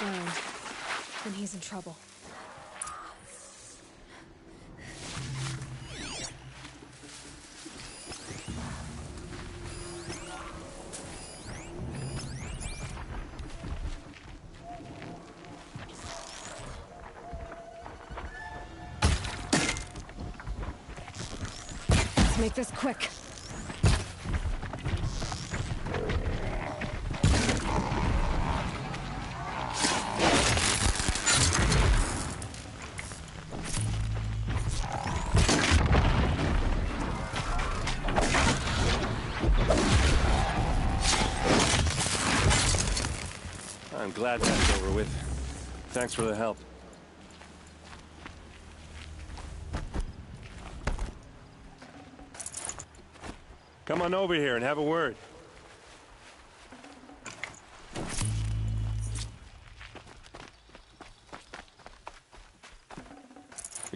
zone, then he's in trouble. Let's make this quick. I'm glad that's over with. Thanks for the help. Come on over here and have a word.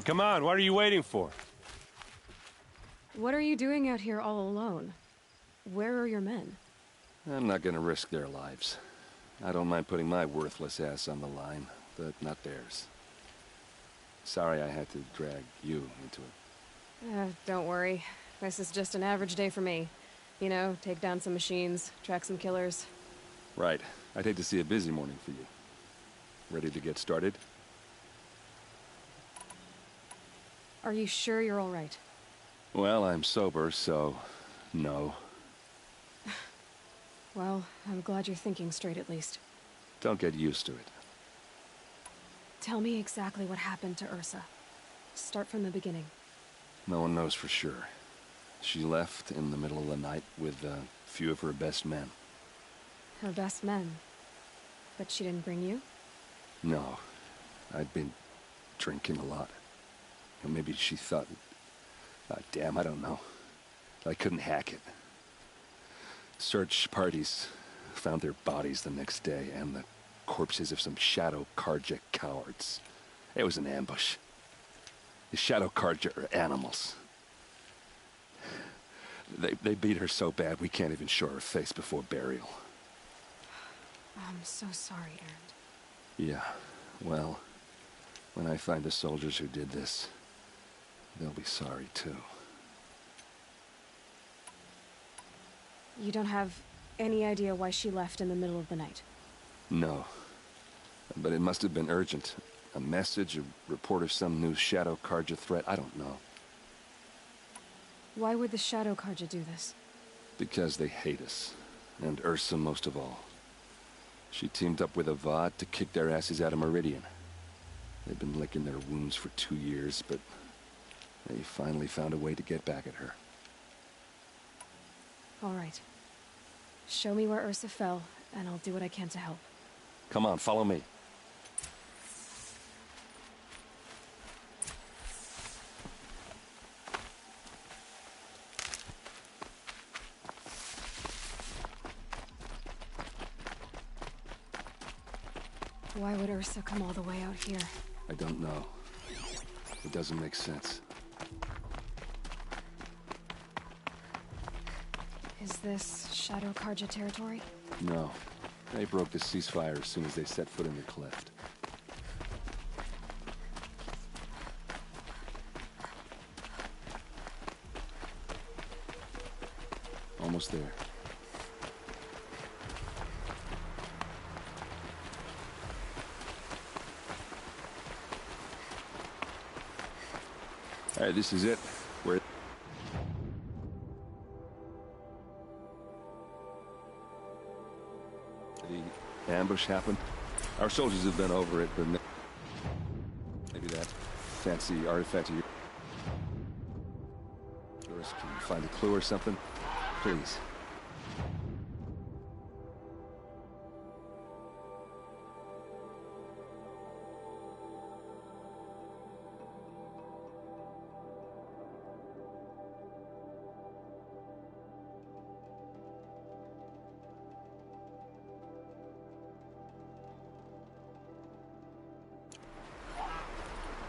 Come on, what are you waiting for? What are you doing out here all alone? Where are your men? I'm not gonna risk their lives. I don't mind putting my worthless ass on the line, but not theirs. Sorry I had to drag you into it. Don't worry. This is just an average day for me. You know, take down some machines, track some killers. Right. I'd hate to see a busy morning for you. Ready to get started? Are you sure you're all right? Well, I'm sober, so... no. Well, I'm glad you're thinking straight at least. Don't get used to it. Tell me exactly what happened to Ursa. Start from the beginning. No one knows for sure. She left in the middle of the night with a few of her best men. Her best men? But she didn't bring you? No. I'd been drinking a lot. Or maybe she thought... damn, I don't know. I couldn't hack it. Search parties found their bodies the next day, and the corpses of some Shadow Carja cowards. It was an ambush. The Shadow Carja are animals. They beat her so bad we can't even show her face before burial. I'm so sorry, Erend. Yeah, well, when I find the soldiers who did this, they'll be sorry too. You don't have any idea why she left in the middle of the night? No. But it must have been urgent. A message, a report of some new Shadow Carja threat, I don't know. Why would the Shadow Carja do this? Because they hate us. And Ursa most of all. She teamed up with Avad to kick their asses out of Meridian. They've been licking their wounds for 2 years, but they finally found a way to get back at her. All right. Show me where Ursa fell, and I'll do what I can to help. Come on, follow me. Why would Ursa come all the way out here? I don't know. It doesn't make sense. Is this Shadow Carja territory? No. They broke the ceasefire as soon as they set foot in the cleft. Almost there. All right, this is it. Where... The ambush happened. Our soldiers have been over it, but maybe that fancy artifact of yours can find a clue or something. Please.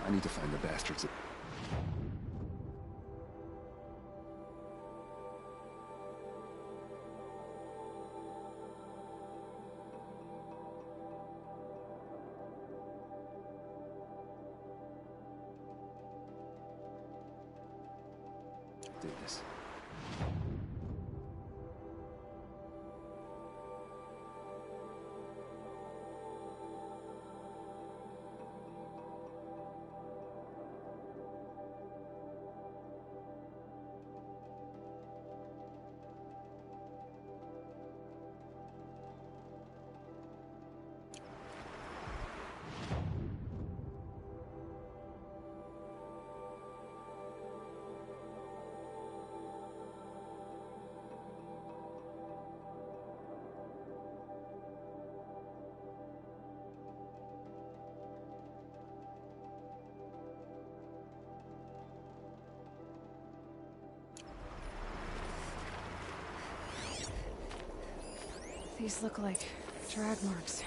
I need to find the bastards. did this. These look like drag marks.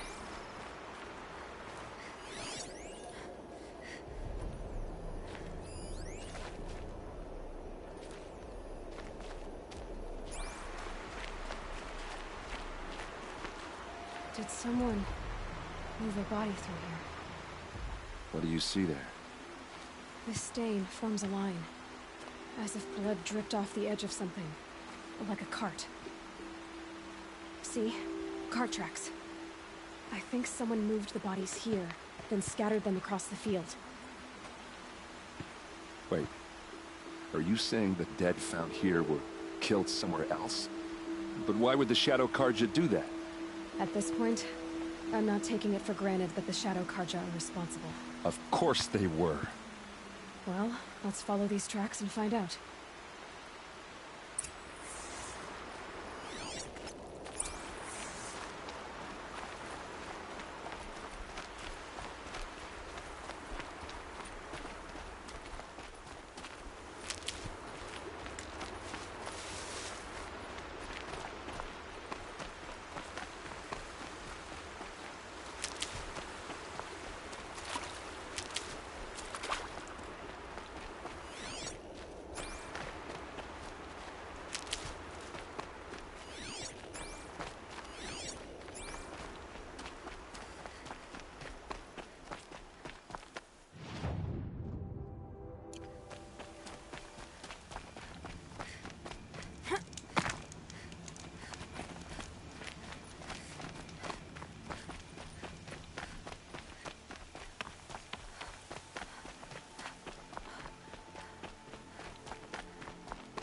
Did someone move a body through here? What do you see there? This stain forms a line, as if blood dripped off the edge of something, like a cart. See? Cart tracks. I think someone moved the bodies here, then scattered them across the field. Wait. Are you saying the dead found here were killed somewhere else? But why would the Shadow Carja do that? At this point, I'm not taking it for granted that the Shadow Carja are responsible. Of course they were. Well, let's follow these tracks and find out.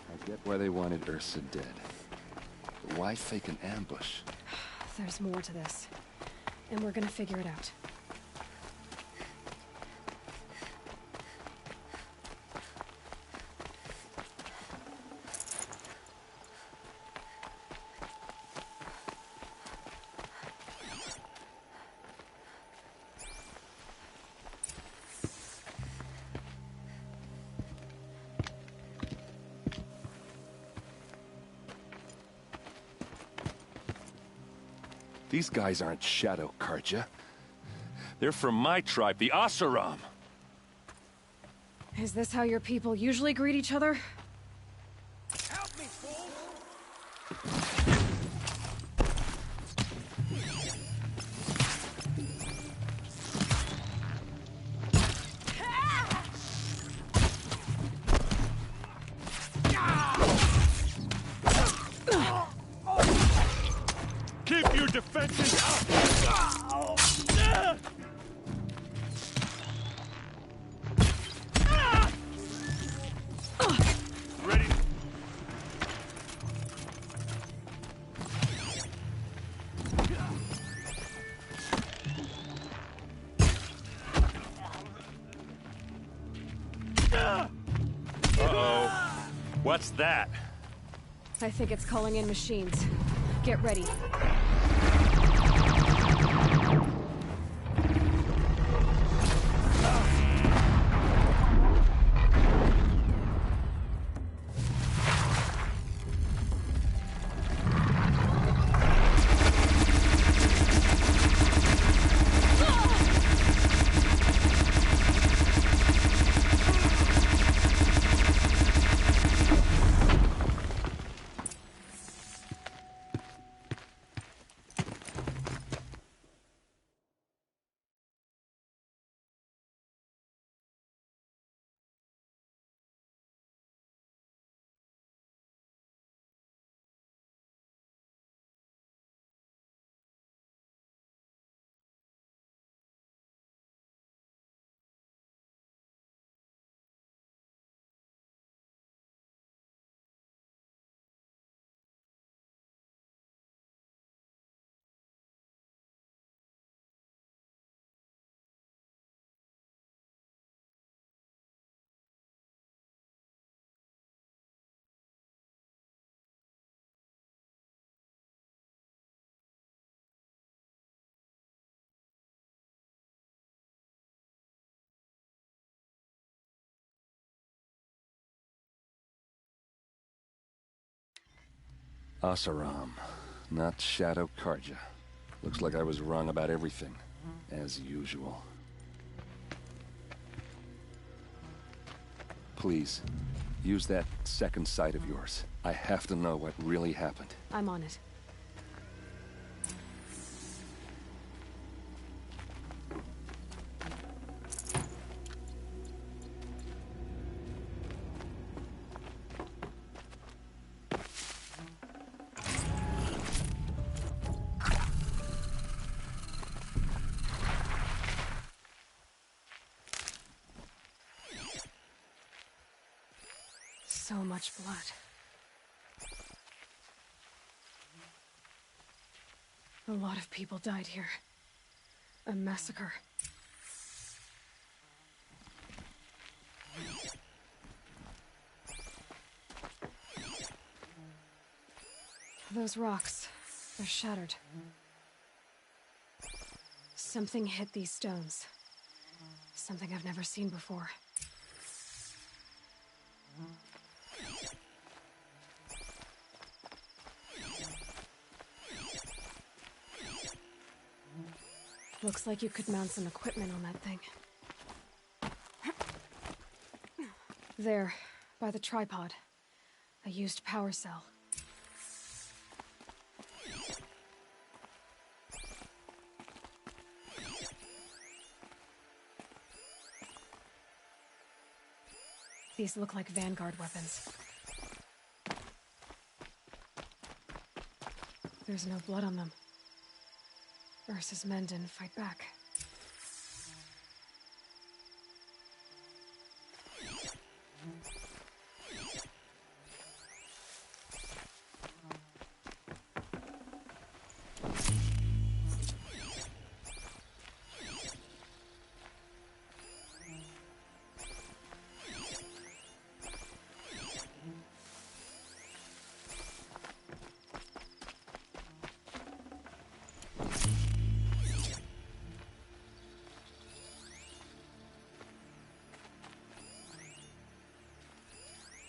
I get why they wanted Ursa dead. But why fake an ambush? There's more to this, and we're gonna figure it out. These guys aren't Shadow Carja. They're from my tribe, the Oseram. Is this how your people usually greet each other? Help me, fool! Keep your defenses up! Ready? Uh-oh. What's that? I think it's calling in machines. Get ready. Asaram, not Shadow Karja. Looks like I was wrong about everything, as usual. Please, use that second sight of yours. I have to know what really happened. I'm on it. So much blood. A lot of people died here. A massacre. Those rocks, they're shattered. Something hit these stones. Something I've never seen before. Looks like you could mount some equipment on that thing. There, by the tripod. A used power cell. These look like Vanguard weapons. There's no blood on them. Ursa's men didn't fight back.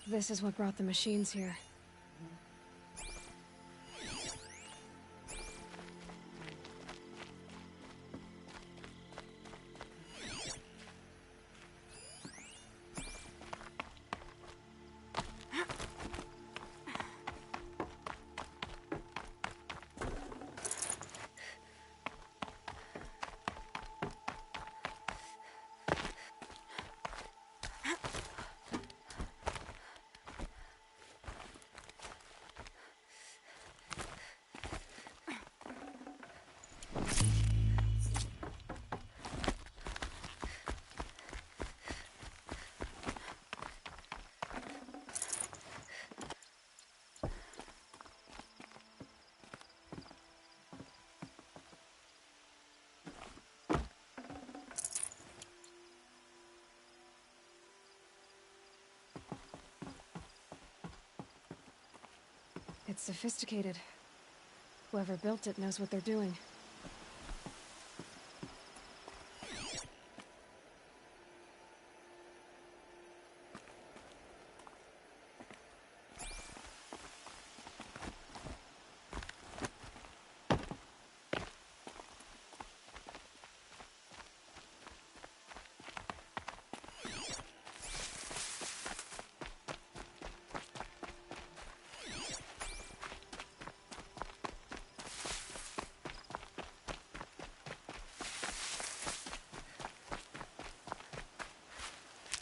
This is what brought the machines here. It's sophisticated. Whoever built it knows what they're doing.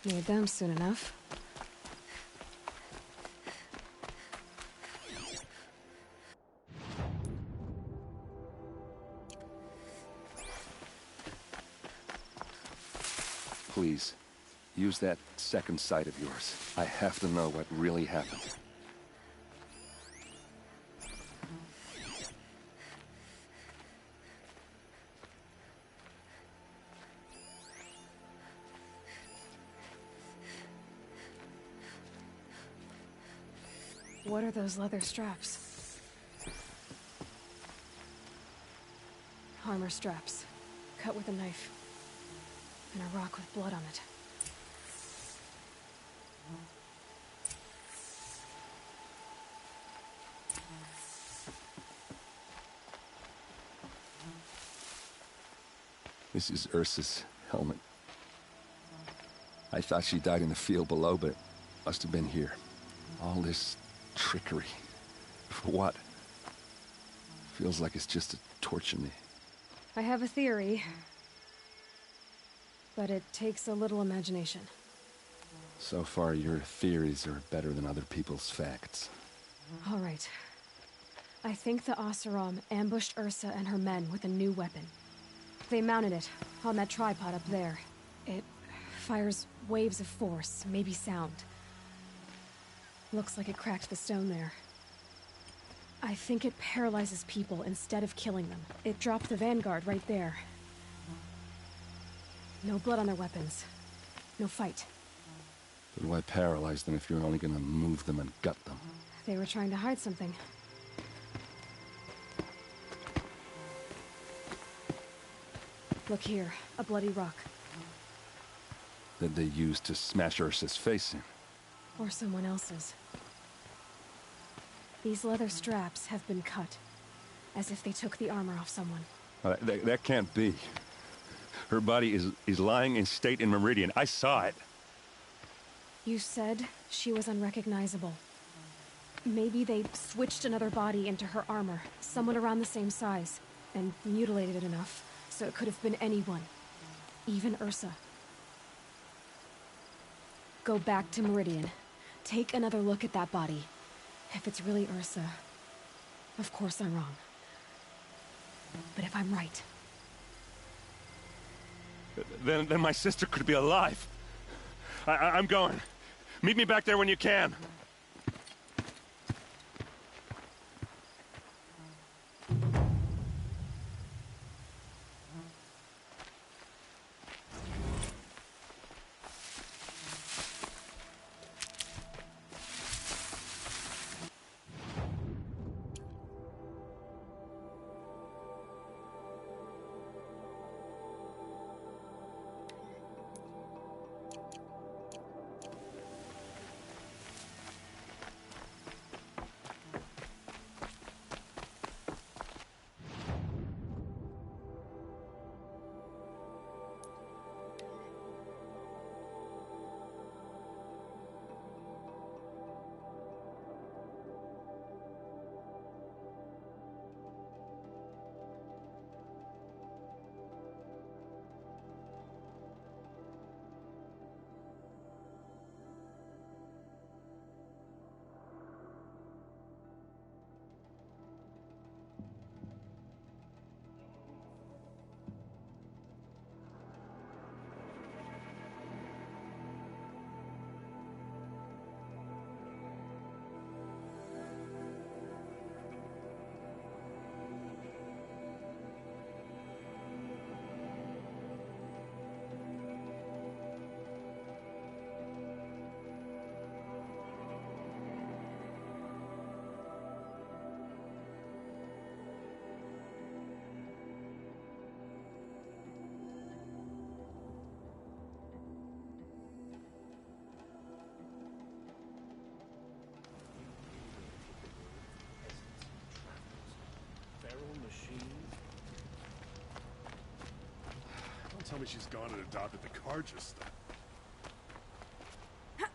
Need them soon enough. Please, use that second sight of yours. I have to know what really happened. What are those leather straps? Armor straps, cut with a knife, and a rock with blood on it. This is Ursa's helmet. I thought she died in the field below, but it must have been here. All this trickery. For what? Feels like it's just to torture me. I have a theory, but it takes a little imagination. So far, your theories are better than other people's facts. All right. I think the Oseram ambushed Ursa and her men with a new weapon. They mounted it on that tripod up there. It fires waves of force, maybe sound. Looks like it cracked the stone there. I think it paralyzes people instead of killing them. It dropped the Vanguard right there. No blood on their weapons. No fight. But why paralyze them if you're only gonna move them and gut them? They were trying to hide something. Look here, a bloody rock. That they used to smash Ursa's face in. Or someone else's. These leather straps have been cut, as if they took the armor off someone. That can't be. Her body is lying in state in Meridian. I saw it. You said she was unrecognizable. Maybe they switched another body into her armor, someone around the same size, and mutilated it enough, so it could have been anyone. Even Ursa. Go back to Meridian. Take another look at that body. If it's really Ursa, of course I'm wrong. But if I'm right... Then my sister could be alive. I'm going. Meet me back there when you can. Don't tell me she's gone and adopted the Carja stuff. Watch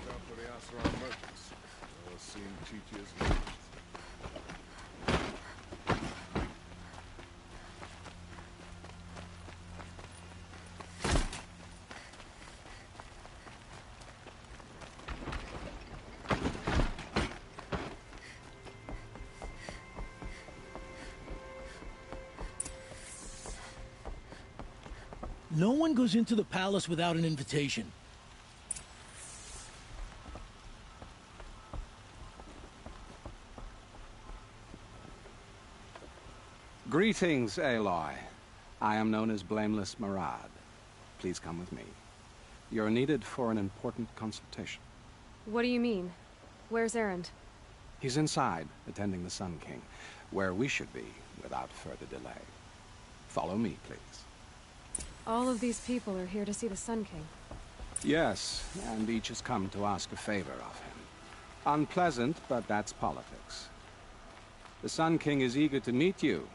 out for the Oseram merchants. They'll seem Chichia's leaders. No one goes into the palace without an invitation. Greetings, Aloy. I am known as Blameless Marad. Please come with me. You're needed for an important consultation. What do you mean? Where's Erend? He's inside, attending the Sun King, where we should be without further delay. Follow me, please. All of these people are here to see the Sun King. Yes, and each has come to ask a favor of him. Unpleasant, but that's politics. The Sun King is eager to meet you,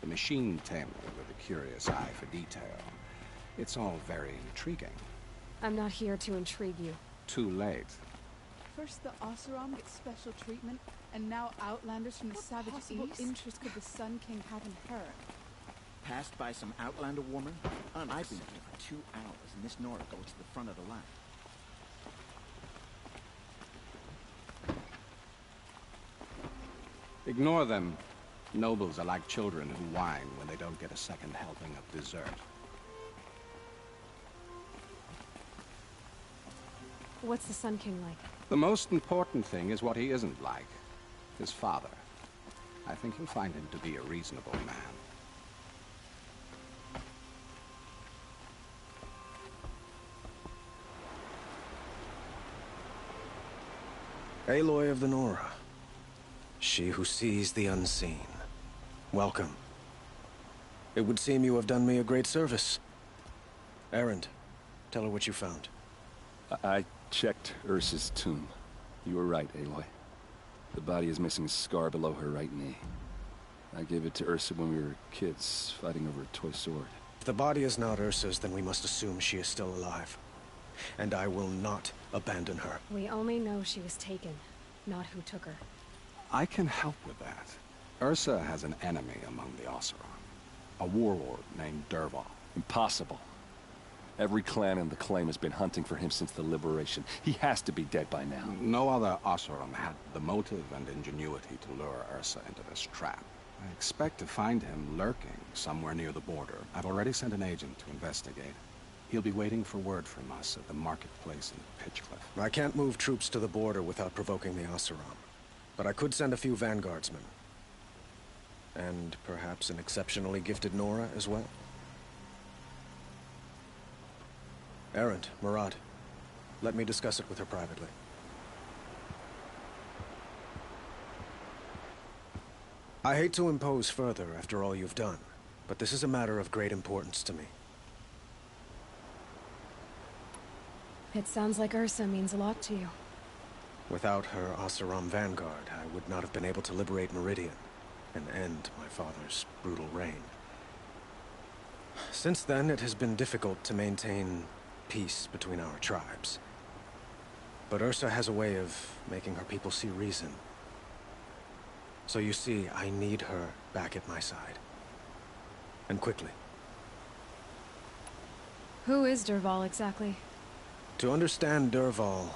the machine tamer with a curious eye for detail. It's all very intriguing. I'm not here to intrigue you. Too late. First the Oseram get special treatment, and now Outlanders from the Savage East? Interest could the Sun King have in her? Passed by some Outlander woman? I've been here for 2 hours, and this Nora goes to the front of the line. Ignore them. Nobles are like children who whine when they don't get a second helping of dessert. What's the Sun King like? The most important thing is what he isn't like. His father. I think you'll find him to be a reasonable man. Aloy of the Nora. She who sees the unseen. Welcome. It would seem you have done me a great service. Erend, tell her what you found. I checked Ursa's tomb. You were right, Aloy. The body is missing a scar below her right knee. I gave it to Ursa when we were kids, fighting over a toy sword. If the body is not Ursa's, then we must assume she is still alive. And I will not abandon her. We only know she was taken, not who took her. I can help with that. Ursa has an enemy among the Oseram. A warlord named Dervahl. Impossible. Every clan in the claim has been hunting for him since the liberation. He has to be dead by now. No other Oseram had the motive and ingenuity to lure Ursa into this trap. I expect to find him lurking somewhere near the border. I've already sent an agent to investigate. He'll be waiting for word from us at the marketplace in Pitchcliff. I can't move troops to the border without provoking the Oseram. But I could send a few vanguardsmen. And perhaps an exceptionally gifted Nora as well. Erend, Marad, let me discuss it with her privately. I hate to impose further after all you've done, but this is a matter of great importance to me. It sounds like Ursa means a lot to you. Without her Oseram vanguard, I would not have been able to liberate Meridian and end my father's brutal reign. Since then, it has been difficult to maintain peace between our tribes. But Ursa has a way of making her people see reason. So you see, I need her back at my side. And quickly. Who is Dervahl exactly? To understand Dervahl,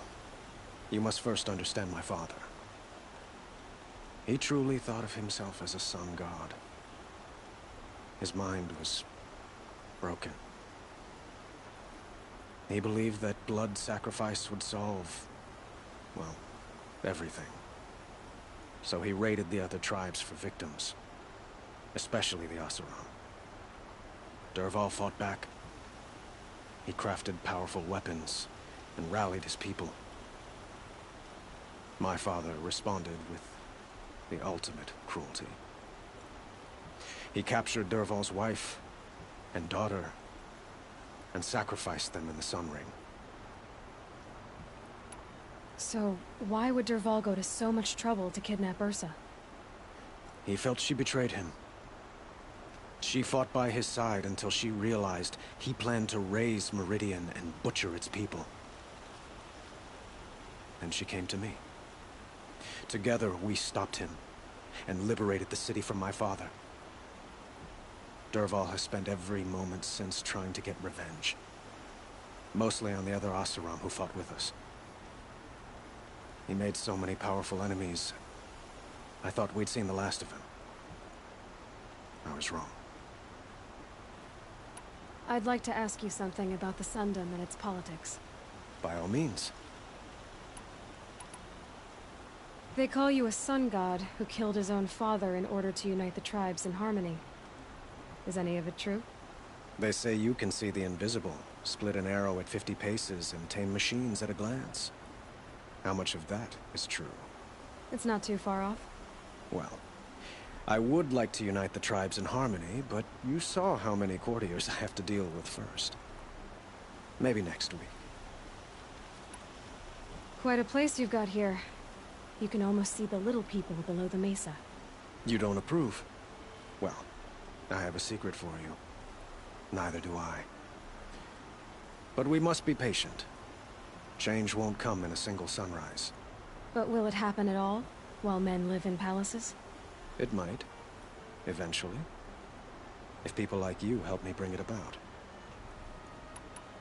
you must first understand my father. He truly thought of himself as a sun god. His mind was broken. He believed that blood sacrifice would solve, well, everything. So he raided the other tribes for victims, especially the Oseram. Dervahl fought back. He crafted powerful weapons and rallied his people. My father responded with the ultimate cruelty. He captured Dervahl's wife and daughter and sacrificed them in the Sun Ring. So, why would Dervahl go to so much trouble to kidnap Ursa? He felt she betrayed him. She fought by his side until she realized he planned to raise Meridian and butcher its people. And she came to me. Together, we stopped him and liberated the city from my father. Dervahl has spent every moment since trying to get revenge. Mostly on the other Oseram who fought with us. He made so many powerful enemies, I thought we'd seen the last of him. I was wrong. I'd like to ask you something about the Sundom and its politics. By all means. They call you a sun god who killed his own father in order to unite the tribes in harmony. Is any of it true? They say you can see the invisible, split an arrow at 50 paces, and tame machines at a glance. How much of that is true? It's not too far off. Well, I would like to unite the tribes in harmony, but you saw how many courtiers I have to deal with first. Maybe next week. Quite a place you've got here. You can almost see the little people below the mesa. You don't approve? Well, I have a secret for you. Neither do I. But we must be patient. Change won't come in a single sunrise. But will it happen at all, while men live in palaces? It might. Eventually. If people like you help me bring it about.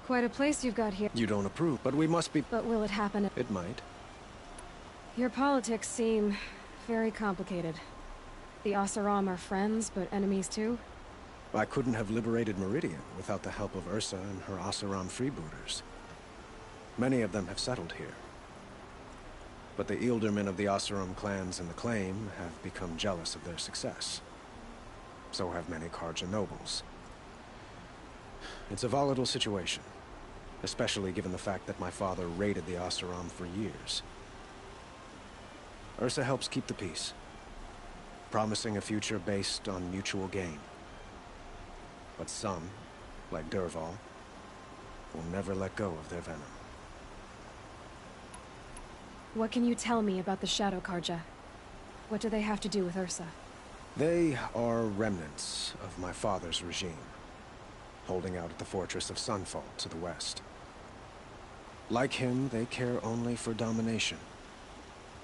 Quite a place you've got here. You don't approve, but we must be... But will it happen at... It might. Your politics seem very complicated. The Oseram are friends, but enemies too? I couldn't have liberated Meridian without the help of Ursa and her Oseram freebooters. Many of them have settled here. But the Ealdormen of the Oseram clans in the Claim have become jealous of their success. So have many Carja nobles. It's a volatile situation, especially given the fact that my father raided the Oseram for years. Ursa helps keep the peace, promising a future based on mutual gain. But some, like Dervahl, will never let go of their venom. What can you tell me about the Shadow Carja? What do they have to do with Ursa? They are remnants of my father's regime, holding out at the fortress of Sunfall to the west. Like him, they care only for domination,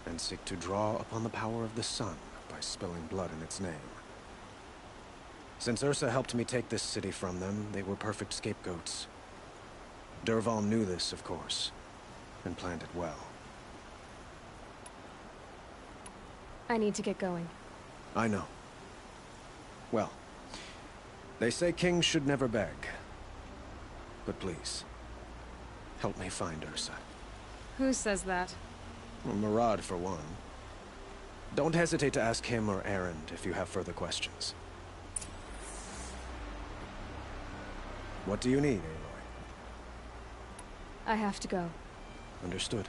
and seek to draw upon the power of the sun by spilling blood in its name. Since Ursa helped me take this city from them, they were perfect scapegoats. Dervahl knew this, of course, and planned it well. I need to get going. I know. Well, they say kings should never beg. But please, help me find Ursa. Who says that? Well, Murad, for one. Don't hesitate to ask him or Erend if you have further questions. What do you need, Aloy? I have to go. Understood.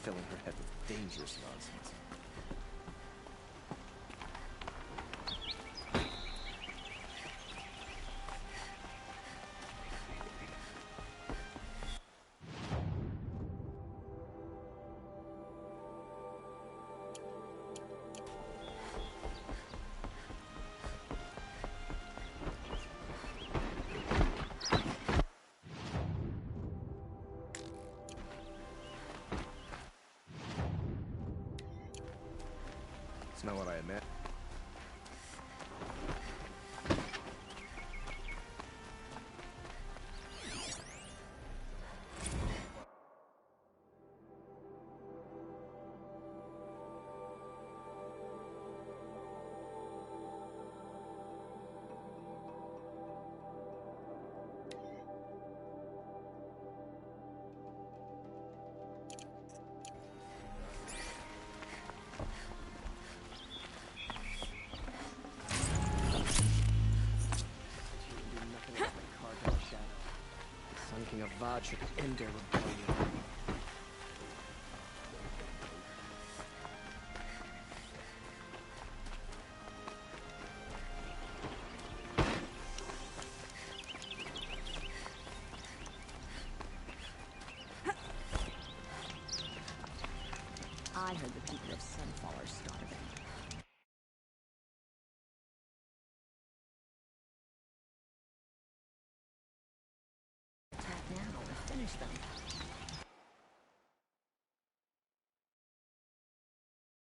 filling her head with dangerous nonsense. It's not what I meant. Sun King Avad should end their rebellion. I heard the people of Sunfall are starving.